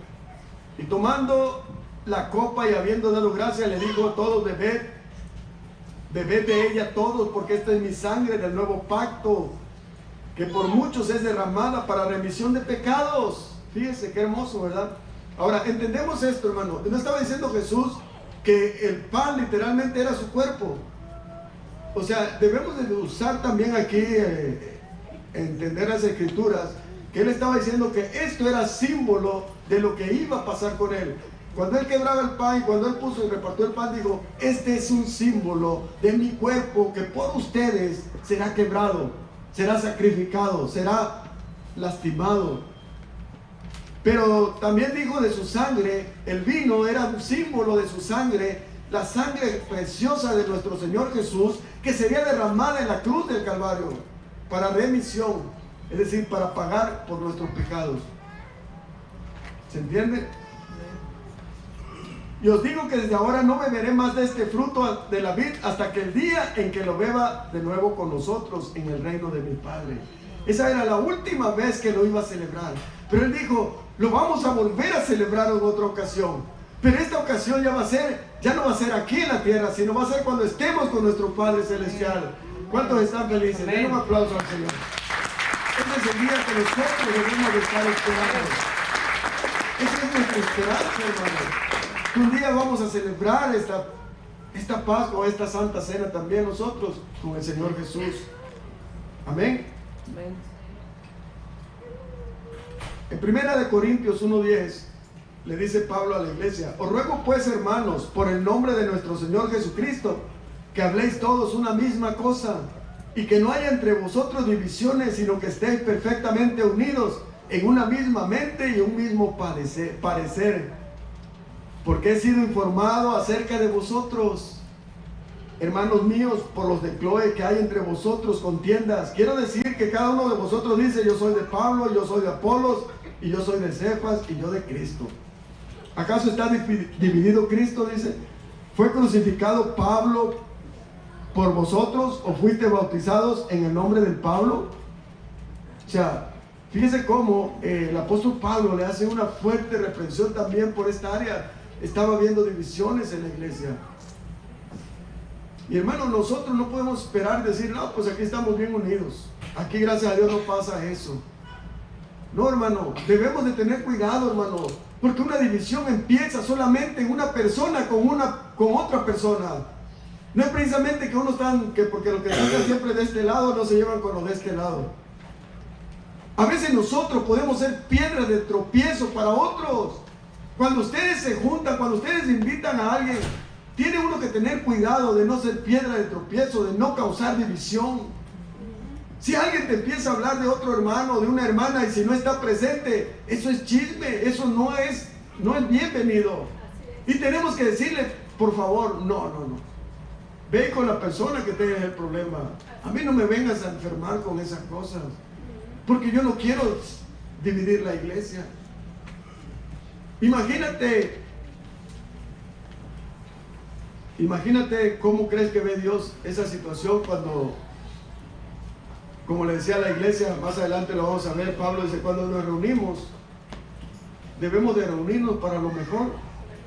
Y tomando la copa y habiendo dado gracias, le dijo a todos, bebed de ella todos, porque esta es mi sangre del nuevo pacto, que por muchos es derramada para remisión de pecados. Fíjese qué hermoso, ¿verdad? Ahora, entendemos esto, hermano. No estaba diciendo Jesús que el pan literalmente era su cuerpo. O sea, debemos de usar también aquí, entender las escrituras, que él estaba diciendo que esto era símbolo de lo que iba a pasar con él. Cuando él quebraba el pan y cuando él puso y repartió el pan, dijo, este es un símbolo de mi cuerpo que por ustedes será quebrado, será sacrificado, será lastimado. Pero también dijo de su sangre, el vino era un símbolo de su sangre, la sangre preciosa de nuestro Señor Jesús, que sería derramada en la cruz del Calvario para remisión, es decir, para pagar por nuestros pecados. ¿Se entiende? Y os digo que desde ahora no beberé más de este fruto de la vid hasta que el día en que lo beba de nuevo con nosotros en el reino de mi Padre. Esa era la última vez que lo iba a celebrar. Pero él dijo, lo vamos a volver a celebrar en otra ocasión. Pero esta ocasión ya no va a ser aquí en la tierra, sino va a ser cuando estemos con nuestro Padre Celestial. ¿Cuántos están felices? Den un aplauso al Señor. Ese es el día que nosotros debemos de estar esperando. Esa es nuestra esperanza, hermano. Un día vamos a celebrar esta Pascua, esta Santa Cena también nosotros con el Señor Jesús. Amén. Amén. En 1 Corintios 1:10 le dice Pablo a la iglesia, os ruego pues, hermanos, por el nombre de nuestro Señor Jesucristo, que habléis todos una misma cosa y que no haya entre vosotros divisiones, sino que estéis perfectamente unidos en una misma mente y un mismo parecer. Porque he sido informado acerca de vosotros, hermanos míos, por los de Cloé, que hay entre vosotros contiendas. Quiero decir que cada uno de vosotros dice, yo soy de Pablo, yo soy de Apolos, y yo soy de Cefas, y yo de Cristo. ¿Acaso está dividido Cristo? Dice, fue crucificado Pablo por vosotros o fuiste bautizados en el nombre del Pablo. O sea, fíjese cómo el apóstol Pablo le hace una fuerte reprensión también por esta área. Estaba viendo divisiones en la iglesia. Y hermano, nosotros no podemos esperar y decir, no, pues aquí estamos bien unidos. Aquí gracias a Dios no pasa eso. No, hermano, debemos de tener cuidado, hermano, porque una división empieza solamente en una persona con otra persona. No es precisamente que uno están, que porque los que están siempre de este lado no se llevan con los de este lado. A veces nosotros podemos ser piedras de tropiezo para otros. Cuando ustedes se juntan, cuando ustedes invitan a alguien, tiene uno que tener cuidado de no ser piedra de tropiezo, de no causar división. Si alguien te empieza a hablar de otro hermano, de una hermana, y si no está presente, eso es chisme, eso no es bienvenido. Y tenemos que decirle, por favor, no. Ve con la persona que tenga el problema. A mí no me vengas a enfermar con esas cosas, porque yo no quiero dividir la iglesia. Imagínate cómo crees que ve Dios esa situación cuando, como le decía a la iglesia, más adelante lo vamos a ver, Pablo dice, cuando nos reunimos, debemos de reunirnos para lo mejor,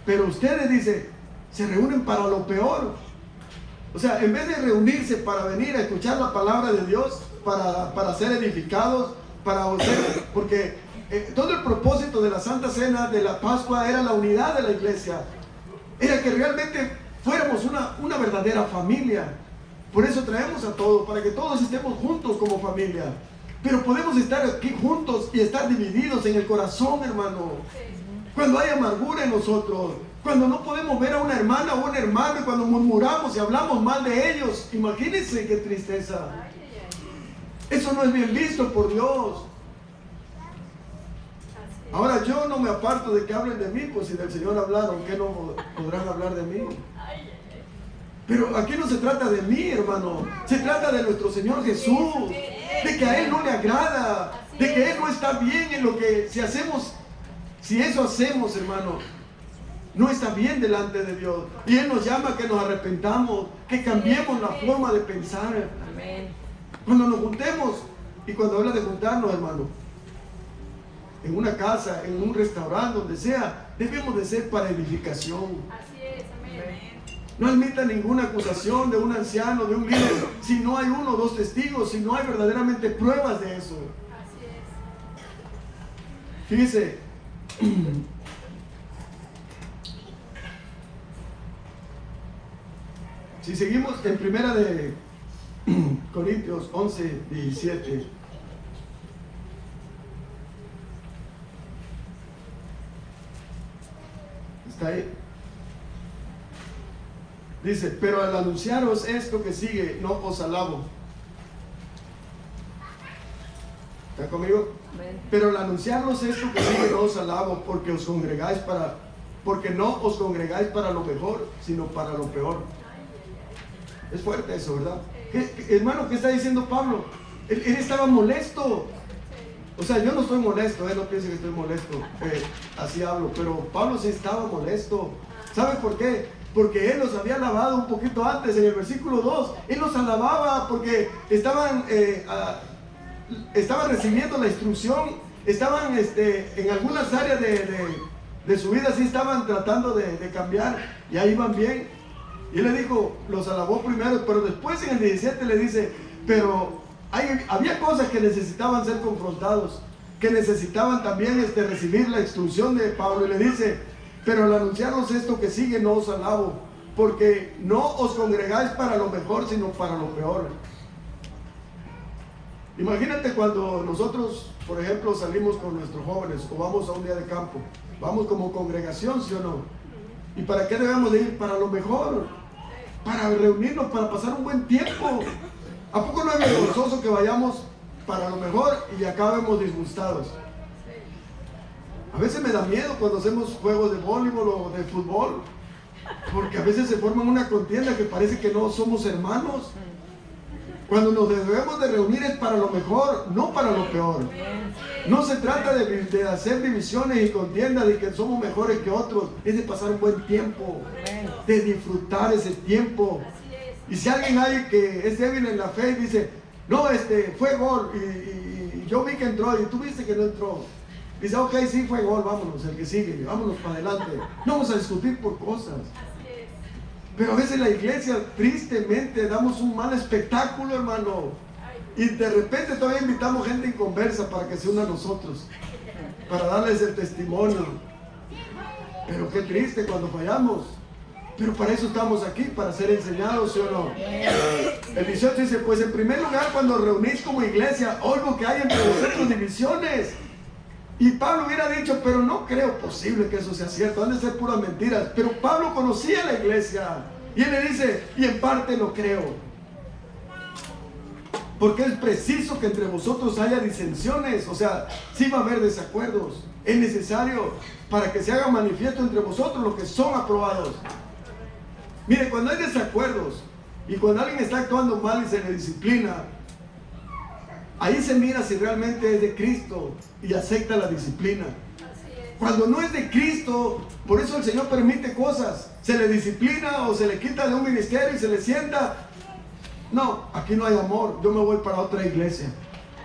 pero ustedes, dice, se reúnen para lo peor. O sea, en vez de reunirse para venir a escuchar la palabra de Dios, para ser edificados, porque todo el propósito de la Santa Cena, de la Pascua, era la unidad de la iglesia, era que realmente fuéramos una verdadera familia. Por eso traemos a todos, para que todos estemos juntos como familia. Pero podemos estar aquí juntos y estar divididos en el corazón, hermano. Cuando hay amargura en nosotros, cuando no podemos ver a una hermana o un hermano, y cuando murmuramos y hablamos mal de ellos, imagínense qué tristeza. Eso no es bien visto por Dios. Ahora yo no me aparto de que hablen de mí, pues si del Señor hablaron, ¿qué no podrán hablar de mí? Pero aquí no se trata de mí, hermano. Se trata de nuestro Señor Jesús. De que a Él no le agrada. De que Él no está bien en lo que si eso hacemos, hermano, no está bien delante de Dios. Y Él nos llama a que nos arrepentamos, que cambiemos la forma de pensar. Cuando nos juntemos, y cuando habla de juntarnos, hermano, en una casa, en un restaurante, donde sea, debemos de ser para edificación. Así es, amén. No admita ninguna acusación de un anciano, de un líder, si no hay uno o dos testigos, si no hay verdaderamente pruebas de eso. Así es. Fíjese, si seguimos en primera de Corintios 11, 17. Está ahí. Dice, pero al anunciaros esto que sigue, no os alabo. ¿Está conmigo? Pero al anunciaros esto que sigue, no os alabo, porque no os congregáis para lo mejor, sino para lo peor. Es fuerte eso, ¿verdad? Hermano, ¿qué está diciendo Pablo? Él estaba molesto. O sea, yo no estoy molesto, no piense que estoy molesto, así hablo, pero Pablo sí estaba molesto. ¿Sabe por qué? Porque él los había alabado un poquito antes, en el versículo 2. Él los alababa porque estaban recibiendo la instrucción, estaban en algunas áreas de su vida, sí estaban tratando de cambiar, y ahí iban bien. Y él le dijo, los alabó primero, pero después en el 17 le dice, pero había cosas que necesitaban ser confrontados, que necesitaban también recibir la instrucción de Pablo, y le dice, pero al anunciaros esto que sigue, no os alabo, porque no os congregáis para lo mejor, sino para lo peor. Imagínate cuando nosotros, por ejemplo, salimos con nuestros jóvenes o vamos a un día de campo, vamos como congregación, ¿sí o no? ¿Y para qué debemos de ir? Para lo mejor, para reunirnos, para pasar un buen tiempo. ¿A poco no es vergonzoso que vayamos para lo mejor y acabemos disgustados? A veces me da miedo cuando hacemos juegos de voleibol o de fútbol, porque a veces se forma una contienda que parece que no somos hermanos. Cuando nos debemos de reunir es para lo mejor, no para lo peor. No se trata de hacer divisiones y contiendas de que somos mejores que otros. Es de pasar un buen tiempo, de disfrutar ese tiempo. Y si alguien hay que es débil en la fe y dice, no, fue gol y yo vi que entró y tú viste que no entró. Dice, ok, sí fue gol, vámonos, el que sigue, vámonos para adelante. No vamos a discutir por cosas. Pero a veces la iglesia, tristemente, damos un mal espectáculo, hermano. Y de repente todavía invitamos gente inconversa para que se una a nosotros, para darles el testimonio. Pero qué triste cuando fallamos. Pero para eso estamos aquí, para ser enseñados, ¿sí o no? El 18 dice, pues en primer lugar, cuando reunís como iglesia, oigo que hay entre vosotros divisiones. Y Pablo hubiera dicho, pero no creo posible que eso sea cierto, han de ser puras mentiras. Pero Pablo conocía la iglesia y él le dice, y en parte lo creo. Porque es preciso que entre vosotros haya disensiones, o sea, sí va a haber desacuerdos. Es necesario para que se haga manifiesto entre vosotros los que son aprobados. Mire, cuando hay desacuerdos y cuando alguien está actuando mal y se le disciplina, ahí se mira si realmente es de Cristo y acepta la disciplina. Cuando no es de Cristo, por eso el Señor permite cosas. Se le disciplina o se le quita de un ministerio y se le sienta. No, aquí no hay amor, yo me voy para otra iglesia.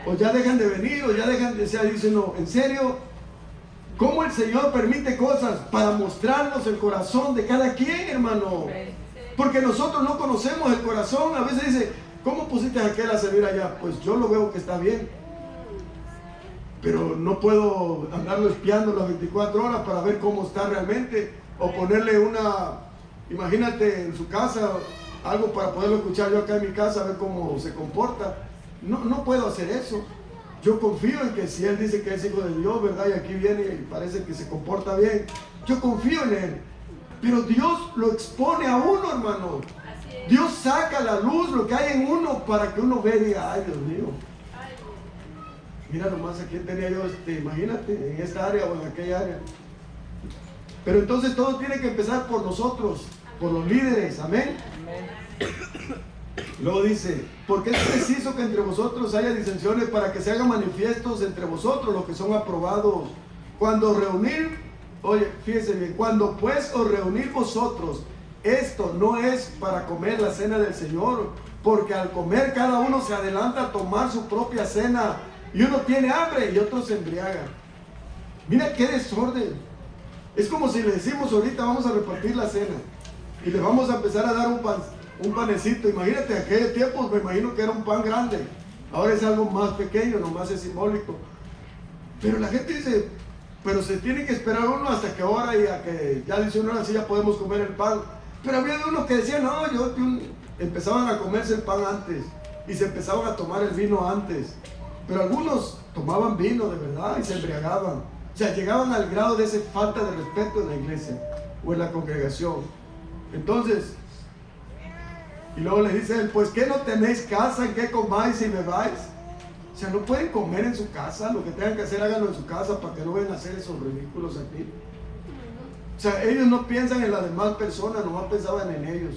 O ya dejan de venir, o ya dejan de ser. Dicen, no, en serio, ¿cómo el Señor permite cosas? Para mostrarnos el corazón de cada quien, hermano. Porque nosotros no conocemos el corazón. A veces dice, ¿cómo pusiste a aquel a servir allá? Pues yo lo veo que está bien, pero no puedo andarlo espiando las 24 horas para ver cómo está realmente. O ponerle imagínate en su casa, algo para poderlo escuchar yo acá en mi casa, a ver cómo se comporta. No puedo hacer eso. Yo confío en que si él dice que es hijo de Dios, ¿verdad? Y aquí viene y parece que se comporta bien, yo confío en él. Pero Dios lo expone a uno, hermano. Dios saca a la luz lo que hay en uno para que uno vea y diga, ay, Dios mío. Mira nomás a quién tenía yo, imagínate, en esta área o en aquella área. Pero entonces todo tiene que empezar por nosotros, por los líderes, amén. Luego dice, porque es preciso que entre vosotros haya disensiones para que se hagan manifiestos entre vosotros los que son aprobados. Cuando reunir, oye, fíjense bien, cuando pues os reunir vosotros, esto no es para comer la cena del Señor, porque al comer cada uno se adelanta a tomar su propia cena, y uno tiene hambre y otro se embriaga. Mira qué desorden. Es como si le decimos ahorita vamos a repartir la cena y le vamos a empezar a dar un panecito. Imagínate, aquellos tiempos me imagino que era un pan grande, ahora es algo más pequeño, nomás es simbólico. Pero la gente dice, pero se tiene que esperar uno hasta que ahora y a que ya dice uno, así ya podemos comer el pan. Pero había uno que decía, no, empezaban a comerse el pan antes y se empezaban a tomar el vino antes. Pero algunos tomaban vino de verdad y se embriagaban. O sea, llegaban al grado de esa falta de respeto en la iglesia o en la congregación. Entonces, y luego le dice él, pues ¿qué no tenéis casa en que comáis y bebáis? O sea, no pueden comer en su casa, lo que tengan que hacer háganlo en su casa para que no vayan a hacer esos ridículos aquí. O sea, ellos no piensan en las demás personas, nomás pensaban en ellos.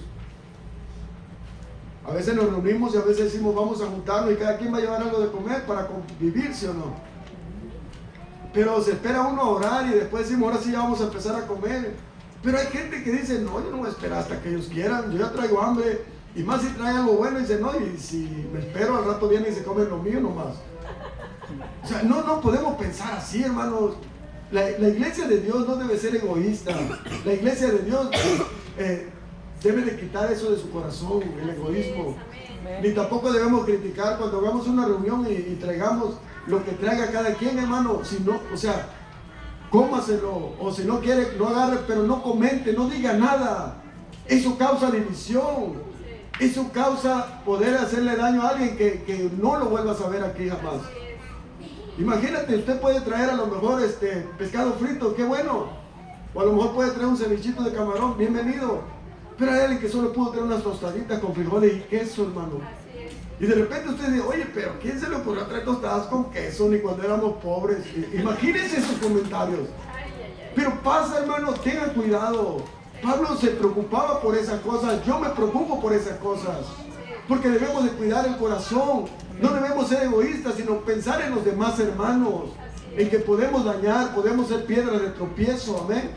A veces nos reunimos y a veces decimos vamos a juntarnos y cada quien va a llevar algo de comer para convivir, ¿sí o no? Pero se espera uno a orar y después decimos ahora sí ya vamos a empezar a comer. Pero hay gente que dice no, yo no voy a esperar hasta que ellos quieran, yo ya traigo hambre. Y más si trae algo bueno y dice no, y si me espero al rato viene y se come lo mío nomás. O sea, no podemos pensar así, hermanos. La iglesia de Dios no debe ser egoísta. La iglesia de Dios debe de quitar eso de su corazón, el egoísmo. Ni tampoco debemos criticar cuando hagamos una reunión y traigamos lo que traiga cada quien, hermano. Si no, o sea, cómaselo, o si no quiere, no agarre, pero no comente, no diga nada. Eso causa división. Eso causa poder hacerle daño a alguien que no lo vuelvas a ver aquí jamás. Imagínate, usted puede traer a lo mejor pescado frito, qué bueno. O a lo mejor puede traer un cevichito de camarón, bienvenido. Pero hay alguien que solo pudo traer unas tostaditas con frijoles y queso, hermano. Y de repente usted dice, oye, pero ¿quién se le ocurrió traer tostadas con queso ni cuando éramos pobres? Imagínense esos comentarios. Pero pasa, hermano, tengan cuidado. Pablo se preocupaba por esas cosas, yo me preocupo por esas cosas. Porque debemos de cuidar el corazón. No debemos ser egoístas, sino pensar en los demás hermanos. En que podemos dañar, podemos ser piedra de tropiezo, amén.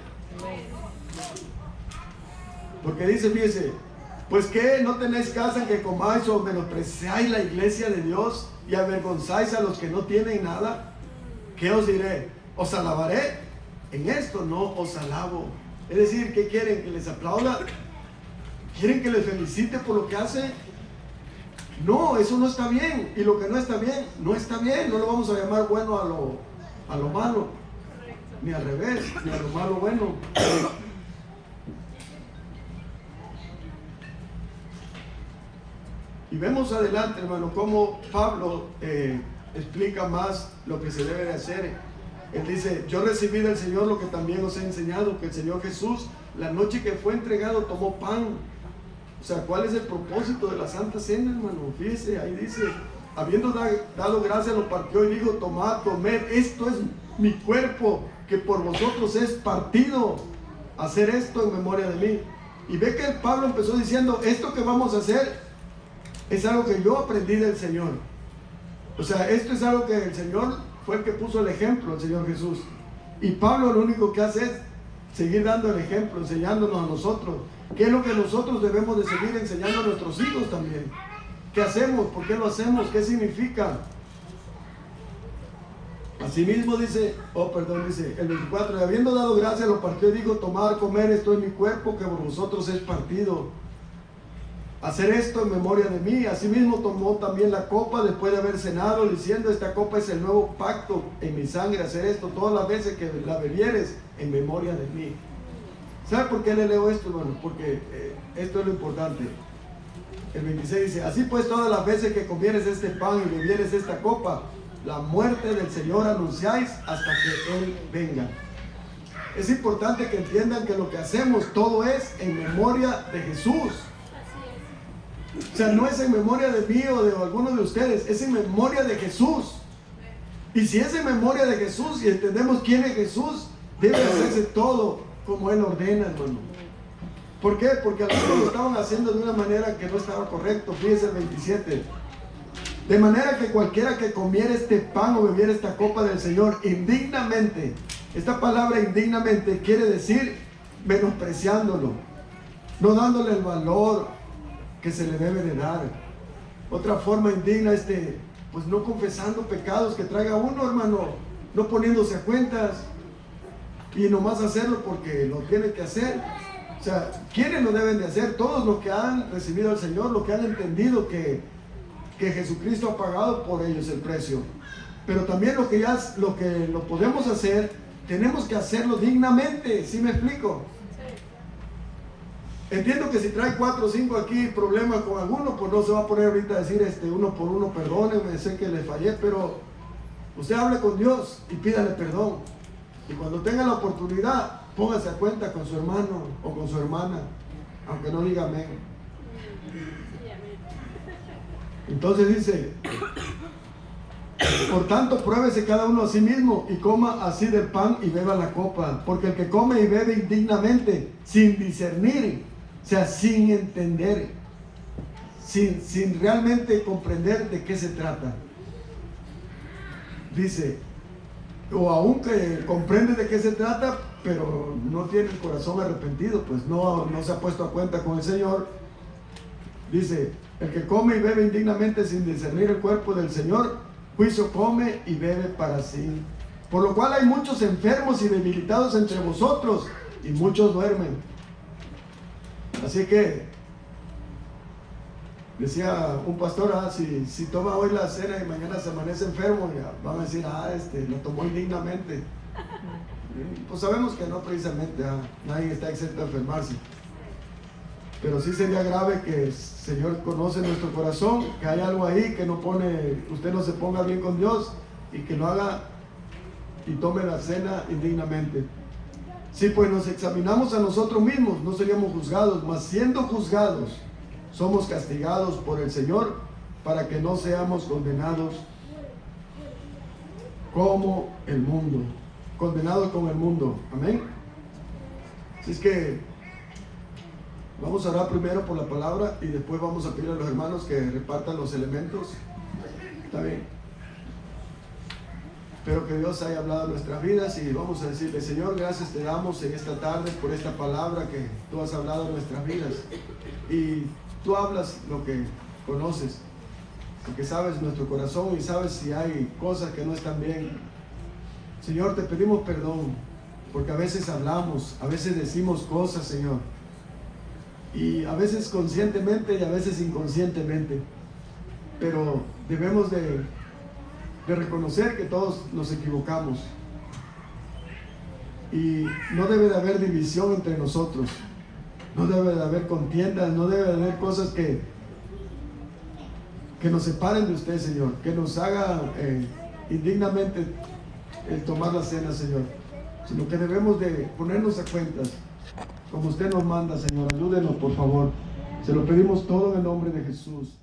Porque dice, fíjese, Pues que no tenéis casa en que comáis o menospreciáis la iglesia de Dios y avergonzáis a los que no tienen nada. ¿Qué os diré? ¿Os alabaré? En esto no os alabo. Es decir, ¿qué quieren? ¿Que les aplauda? ¿Quieren que les felicite por lo que hace? No, eso no está bien. Y lo que no está bien, no está bien. No lo vamos a llamar bueno a lo malo. Ni al revés, ni a lo malo bueno. Y vemos adelante, hermano, cómo Pablo explica más lo que se debe de hacer. Él dice: yo recibí del Señor lo que también os he enseñado, que el Señor Jesús, la noche que fue entregado, tomó pan. O sea, ¿cuál es el propósito de la Santa Cena, hermano? Fíjese, ahí dice, habiendo dado gracias, lo partió y dijo: tomad, comed, esto es mi cuerpo, que por vosotros es partido. Hacer esto en memoria de mí. Y ve que Pablo empezó diciendo: esto que vamos a hacer es algo que yo aprendí del Señor. O sea, esto es algo que el Señor fue el que puso el ejemplo, el Señor Jesús. Y Pablo lo único que hace es seguir dando el ejemplo, enseñándonos a nosotros. ¿Qué es lo que nosotros debemos de seguir enseñando a nuestros hijos también? ¿Qué hacemos? ¿Por qué lo hacemos? ¿Qué significa? Asimismo dice, dice el 24, y habiendo dado gracias, lo partió y dijo: tomad, comer, esto es mi cuerpo, que por vosotros es partido. Hacer esto en memoria de mí. Asimismo tomó también la copa después de haber cenado, diciendo: esta copa es el nuevo pacto en mi sangre. Hacer esto todas las veces que la bebieres en memoria de mí. ¿Sabe por qué le leo esto, hermano? Porque esto es lo importante. El 26 dice: así pues, todas las veces que comieres este pan y bebieres esta copa, la muerte del Señor anunciáis hasta que Él venga. Es importante que entiendan que lo que hacemos todo es en memoria de Jesús. O sea, no es en memoria de mí o de alguno de ustedes, es en memoria de Jesús. Y si es en memoria de Jesús y entendemos quién es Jesús, debe hacerse todo como Él ordena, hermano. ¿Por qué? Porque algunos lo estaban haciendo de una manera que no estaba correcto. Fíjese el 27. De manera que cualquiera que comiera este pan o bebiera esta copa del Señor indignamente, esta palabra indignamente quiere decir menospreciándolo, no dándole el valor que se le debe de dar. Otra forma indigna es pues no confesando pecados que traiga uno, hermano, no poniéndose a cuentas y nomás hacerlo porque lo tiene que hacer. O sea, ¿quiénes lo deben de hacer? Todos los que han recibido al Señor, los que han entendido que Jesucristo ha pagado por ellos el precio. Pero también lo que lo podemos hacer, tenemos que hacerlo dignamente. ¿Sí me explico? Entiendo que si trae 4 o 5 aquí problemas con alguno, pues no se va a poner ahorita a decir uno por uno: perdónenme, sé que le fallé. Pero usted hable con Dios y pídale perdón. Y cuando tenga la oportunidad, póngase a cuenta con su hermano o con su hermana, aunque no diga amén. Entonces dice: por tanto, pruébese cada uno a sí mismo y coma así del pan y beba la copa. Porque el que come y bebe indignamente, sin discernir, o sea, sin entender, sin realmente comprender de qué se trata. Dice, o aunque comprende de qué se trata, pero no tiene el corazón arrepentido, pues no se ha puesto a cuenta con el Señor. Dice: el que come y bebe indignamente sin discernir el cuerpo del Señor, juicio come y bebe para sí. Por lo cual hay muchos enfermos y debilitados entre vosotros, y muchos duermen. Así que, decía un pastor, si toma hoy la cena y mañana se amanece enfermo, ya van a decir: lo tomó indignamente. Pues sabemos que no precisamente, nadie está exento de enfermarse. Pero sí sería grave que el Señor conoce nuestro corazón, que hay algo ahí que usted no se ponga bien con Dios y que lo haga y tome la cena indignamente. Si pues nos examinamos a nosotros mismos, no seríamos juzgados, mas siendo juzgados, somos castigados por el Señor para que no seamos condenados como el mundo. Condenados con el mundo. Amén. Así es que vamos a orar primero por la palabra y después vamos a pedir a los hermanos que repartan los elementos. ¿Está bien? pero que Dios haya hablado en nuestras vidas y vamos a decirle: Señor, gracias te damos en esta tarde por esta palabra que tú has hablado en nuestras vidas, y tú hablas lo que conoces, porque sabes nuestro corazón y sabes si hay cosas que no están bien. Señor, te pedimos perdón, porque a veces hablamos, a veces decimos cosas, Señor, y a veces conscientemente y a veces inconscientemente, pero debemos de reconocer que todos nos equivocamos, y no debe de haber división entre nosotros, no debe de haber contiendas, no debe de haber cosas que nos separen de usted, Señor, que nos haga indignamente el tomar la cena, Señor, sino que debemos de ponernos a cuentas como usted nos manda, Señor. Ayúdenos, por favor. Se lo pedimos todo en el nombre de Jesús.